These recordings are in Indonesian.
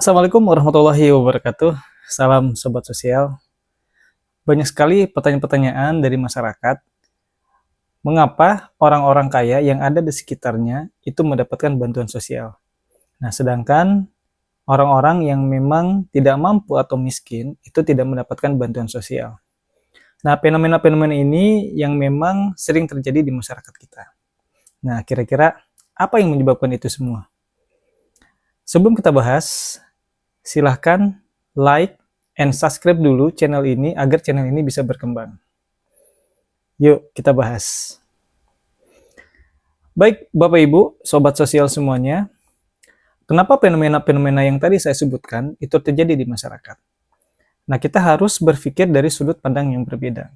Assalamualaikum warahmatullahi wabarakatuh. Salam sobat sosial. Banyak sekali pertanyaan-pertanyaan dari masyarakat. Mengapa orang-orang kaya yang ada di sekitarnya itu mendapatkan bantuan sosial? Nah, sedangkan orang-orang yang memang tidak mampu atau miskin itu tidak mendapatkan bantuan sosial. Nah, fenomena-fenomena ini yang memang sering terjadi di masyarakat kita. Nah, kira-kira apa yang menyebabkan itu semua? Sebelum kita bahas, silahkan like and subscribe dulu channel ini agar channel ini bisa berkembang. Yuk kita bahas. Baik Bapak Ibu, Sobat Sosial semuanya, kenapa fenomena-fenomena yang tadi saya sebutkan itu terjadi di masyarakat? Nah, kita harus berpikir dari sudut pandang yang berbeda.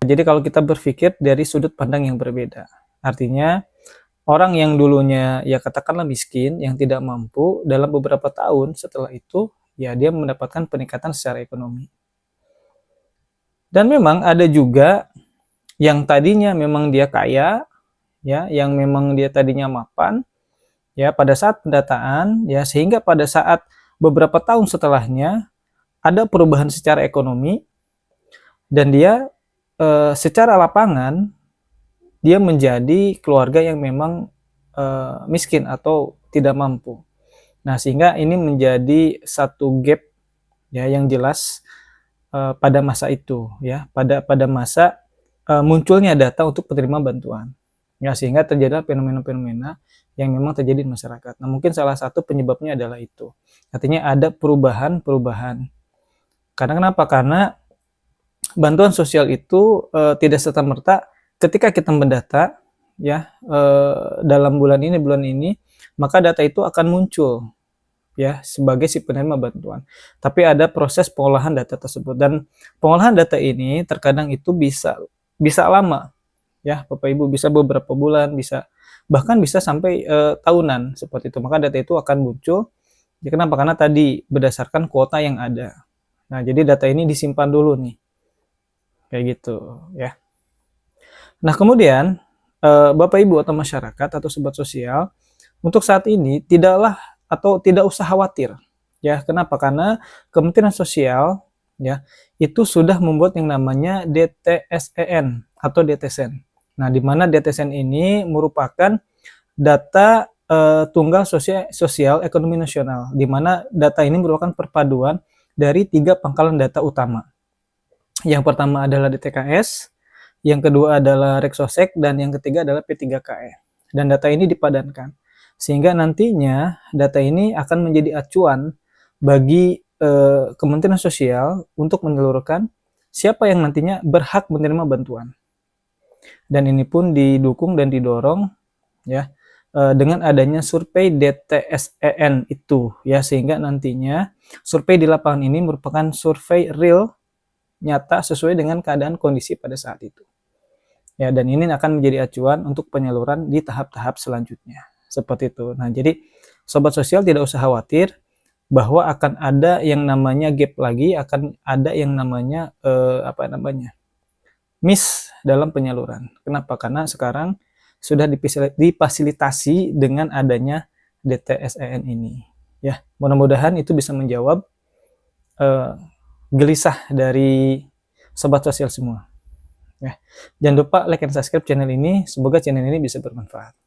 Jadi kalau kita berpikir dari sudut pandang yang berbeda, artinya orang yang dulunya ya katakanlah miskin, yang tidak mampu, dalam beberapa tahun setelah itu ya dia mendapatkan peningkatan secara ekonomi. Dan memang ada juga yang tadinya memang dia kaya, ya, yang memang dia tadinya mapan, ya, pada saat pendataan, ya, sehingga pada saat beberapa tahun setelahnya ada perubahan secara ekonomi dan dia secara lapangan dia menjadi keluarga yang memang miskin atau tidak mampu. Nah, sehingga ini menjadi satu gap ya yang jelas pada masa itu, ya, pada masa munculnya data untuk penerima bantuan. Ya, sehingga terjadi fenomena-fenomena yang memang terjadi di masyarakat. Nah, mungkin salah satu penyebabnya adalah itu. Artinya ada perubahan-perubahan. Karena kenapa? Karena bantuan sosial itu tidak serta-merta ketika kita mendata ya dalam bulan ini, maka data itu akan muncul ya sebagai si penerima bantuan. Tapi ada proses pengolahan data tersebut dan pengolahan data ini terkadang itu bisa lama ya Bapak Ibu, bisa beberapa bulan, bahkan bisa sampai tahunan seperti itu. Maka data itu akan muncul. Ya, kenapa? Karena tadi berdasarkan kuota yang ada. Nah, jadi data ini disimpan dulu nih. Kayak gitu ya. Nah, kemudian Bapak Ibu atau masyarakat atau sobat sosial untuk saat ini tidaklah atau tidak usah khawatir ya. Kenapa? Karena Kementerian Sosial ya itu sudah membuat yang namanya DTSEN atau DTSEN. Nah, di mana DTSEN ini merupakan data tunggal sosial ekonomi nasional, di mana data ini merupakan perpaduan dari 3 pangkalan data utama. Yang pertama adalah DTKS, yang kedua adalah Reksosek, dan yang ketiga adalah P3KE. Dan data ini dipadankan. Sehingga nantinya data ini akan menjadi acuan bagi Kementerian Sosial untuk menyeluruhkan siapa yang nantinya berhak menerima bantuan. Dan ini pun didukung dan didorong ya dengan adanya survei DTSEN itu ya, sehingga nantinya survei di lapangan ini merupakan survei real nyata sesuai dengan keadaan kondisi pada saat itu. Ya, dan ini akan menjadi acuan untuk penyaluran di tahap-tahap selanjutnya. Seperti itu. Nah, jadi sobat sosial tidak usah khawatir bahwa akan ada yang namanya gap lagi, akan ada yang namanya miss dalam penyaluran. Kenapa? Karena sekarang sudah difasilitasi dengan adanya DTSEN ini. Ya, mudah-mudahan itu bisa menjawab gelisah dari sobat sosial semua. Ya, jangan lupa like dan subscribe channel ini. Semoga channel ini bisa bermanfaat.